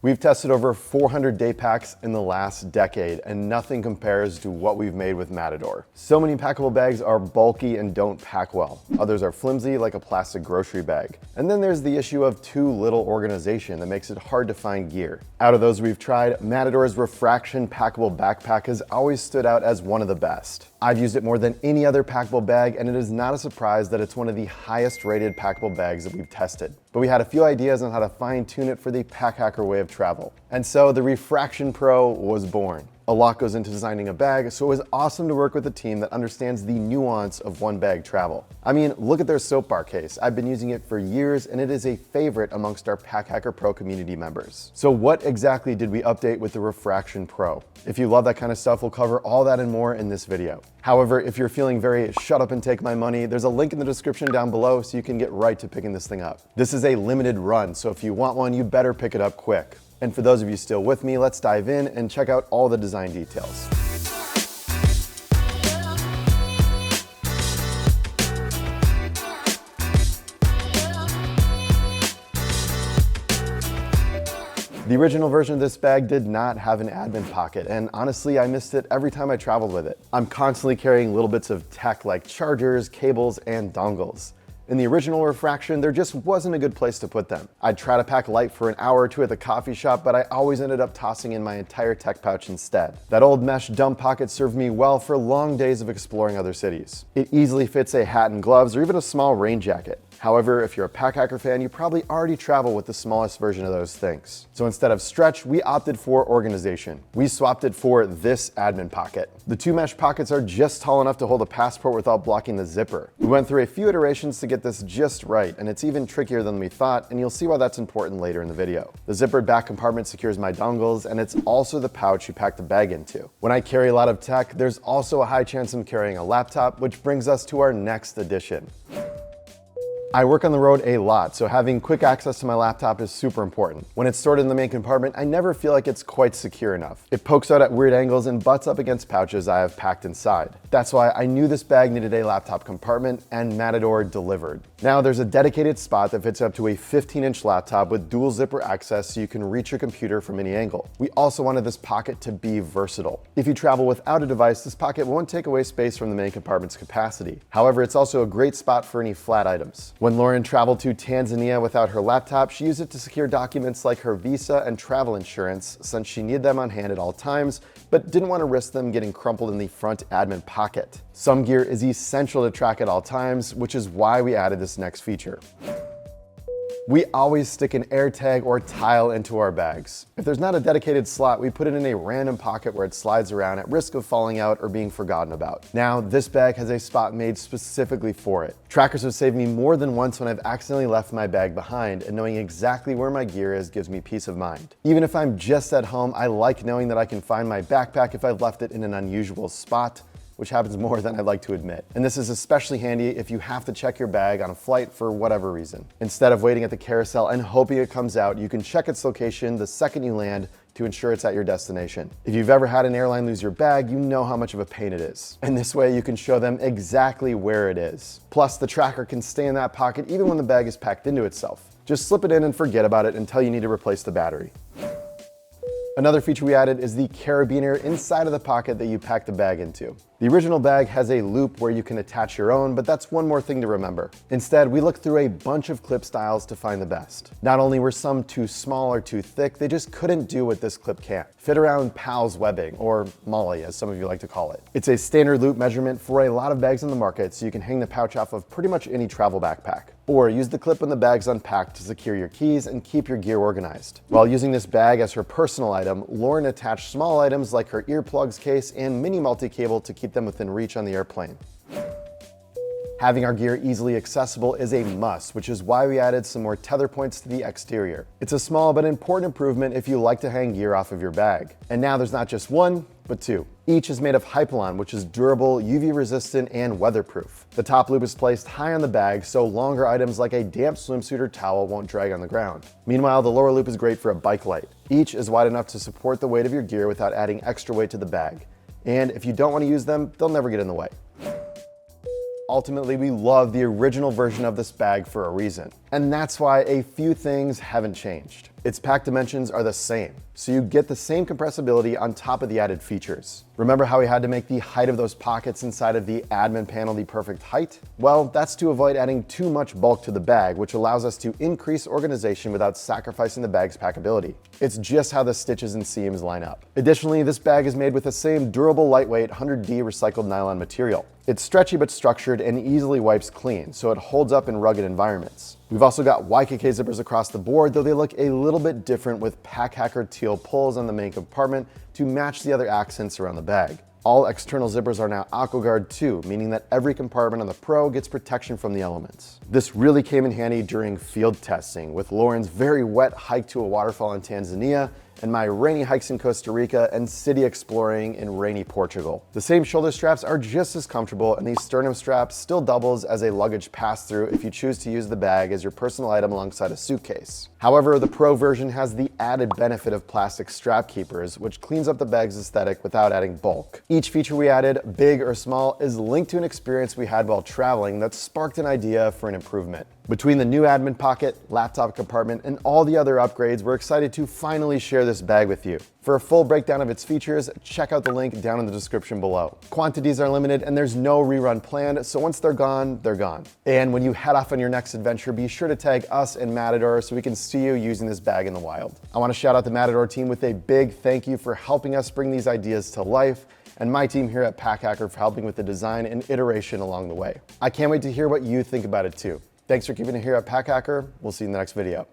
We've tested over 400 day packs in the last decade, and nothing compares to what we've made with Matador. So many packable bags are bulky and don't pack well. Others are flimsy like a plastic grocery bag. And then there's the issue of too little organization that makes it hard to find gear. Out of those we've tried, Matador's ReFraction packable backpack has always stood out as one of the best. I've used it more than any other packable bag, and it is not a surprise that it's one of the highest rated packable bags that we've tested. But we had a few ideas on how to fine-tune it for the pack hacker way of travel. And so the ReFraction Pro was born. A lot goes into designing a bag, so it was awesome to work with a team that understands the nuance of one bag travel. I mean, look at their soap bar case. I've been using it for years, and it is a favorite amongst our Pack Hacker Pro community members. So what exactly did we update with the ReFraction Pro? If you love that kind of stuff, we'll cover all that and more in this video. However, if you're feeling very shut up and take my money, there's a link in the description down below so you can get right to picking this thing up. This is a limited run, so if you want one, you better pick it up quick. And for those of you still with me, let's dive in and check out all the design details. The original version of this bag did not have an admin pocket, and honestly, I missed it every time I traveled with it. I'm constantly carrying little bits of tech like chargers, cables, and dongles. In the original ReFraction, there just wasn't a good place to put them. I'd try to pack light for an hour or two at the coffee shop, but I always ended up tossing in my entire tech pouch instead. That old mesh dump pocket served me well for long days of exploring other cities. It easily fits a hat and gloves or even a small rain jacket. However, if you're a Pack Hacker fan, you probably already travel with the smallest version of those things. So instead of stretch, we opted for organization. We swapped it for this admin pocket. The two mesh pockets are just tall enough to hold a passport without blocking the zipper. We went through a few iterations to get this just right, and it's even trickier than we thought, and you'll see why that's important later in the video. The zippered back compartment secures my dongles, and it's also the pouch you pack the bag into. When I carry a lot of tech, there's also a high chance I'm carrying a laptop, which brings us to our next addition. I work on the road a lot, so having quick access to my laptop is super important. When it's stored in the main compartment, I never feel like it's quite secure enough. It pokes out at weird angles and butts up against pouches I have packed inside. That's why I knew this bag needed a laptop compartment, and Matador delivered. Now there's a dedicated spot that fits up to a 15-inch laptop with dual zipper access so you can reach your computer from any angle. We also wanted this pocket to be versatile. If you travel without a device, this pocket won't take away space from the main compartment's capacity. However, it's also a great spot for any flat items. When Lauren traveled to Tanzania without her laptop, she used it to secure documents like her visa and travel insurance, since she needed them on hand at all times, but didn't want to risk them getting crumpled in the front admin pocket. Some gear is essential to track at all times, which is why we added this next feature. We always stick an air tag or tile into our bags. If there's not a dedicated slot, we put it in a random pocket where it slides around at risk of falling out or being forgotten about. Now, this bag has a spot made specifically for it. Trackers have saved me more than once when I've accidentally left my bag behind, and knowing exactly where my gear is gives me peace of mind. Even if I'm just at home, I like knowing that I can find my backpack if I've left it in an unusual spot, which happens more than I'd like to admit. And this is especially handy if you have to check your bag on a flight for whatever reason. Instead of waiting at the carousel and hoping it comes out, you can check its location the second you land to ensure it's at your destination. If you've ever had an airline lose your bag, you know how much of a pain it is. And this way you can show them exactly where it is. Plus, the tracker can stay in that pocket even when the bag is packed into itself. Just slip it in and forget about it until you need to replace the battery. Another feature we added is the carabiner inside of the pocket that you pack the bag into. The original bag has a loop where you can attach your own, but that's one more thing to remember. Instead, we looked through a bunch of clip styles to find the best. Not only were some too small or too thick, they just couldn't do what this clip can. Fit around PAL's webbing, or Molly as some of you like to call it. It's a standard loop measurement for a lot of bags in the market, so you can hang the pouch off of pretty much any travel backpack. Or use the clip when the bag's unpacked to secure your keys and keep your gear organized. While using this bag as her personal item, Lauren attached small items like her earplugs case and mini multi-cable to keep them within reach on the airplane. Having our gear easily accessible is a must, which is why we added some more tether points to the exterior. It's a small but important improvement if you like to hang gear off of your bag. And now there's not just one, but two. Each is made of Hypalon, which is durable, UV resistant, and weatherproof. The top loop is placed high on the bag, so longer items like a damp swimsuit or towel won't drag on the ground. Meanwhile, the lower loop is great for a bike light. Each is wide enough to support the weight of your gear without adding extra weight to the bag. And if you don't want to use them, they'll never get in the way. Ultimately, we love the original version of this bag for a reason. And that's why a few things haven't changed. Its pack dimensions are the same, so you get the same compressibility on top of the added features. Remember how we had to make the height of those pockets inside of the admin panel the perfect height? Well, that's to avoid adding too much bulk to the bag, which allows us to increase organization without sacrificing the bag's packability. It's just how the stitches and seams line up. Additionally, this bag is made with the same durable, lightweight 100D recycled nylon material. It's stretchy but structured and easily wipes clean, so it holds up in rugged environments. We've also got YKK zippers across the board, though they look a little bit different with Packhacker teal pulls on the main compartment to match the other accents around the bag. All external zippers are now AquaGuard too, meaning that every compartment on the Pro gets protection from the elements. This really came in handy during field testing, with Lauren's very wet hike to a waterfall in Tanzania, and my rainy hikes in Costa Rica and city exploring in rainy Portugal. The same shoulder straps are just as comfortable, and these sternum straps still doubles as a luggage pass-through if you choose to use the bag as your personal item alongside a suitcase. However, the Pro version has the added benefit of plastic strap keepers, which cleans up the bag's aesthetic without adding bulk. Each feature we added, big or small, is linked to an experience we had while traveling that sparked an idea for an improvement. Between the new admin pocket, laptop compartment, and all the other upgrades, we're excited to finally share this bag with you. For a full breakdown of its features, check out the link down in the description below. Quantities are limited and there's no rerun planned, so once they're gone, they're gone. And when you head off on your next adventure, be sure to tag us and Matador so we can see you using this bag in the wild. I want to shout out the Matador team with a big thank you for helping us bring these ideas to life, and my team here at Packhacker for helping with the design and iteration along the way. I can't wait to hear what you think about it too. Thanks for keeping it here at Packhacker. We'll see you in the next video.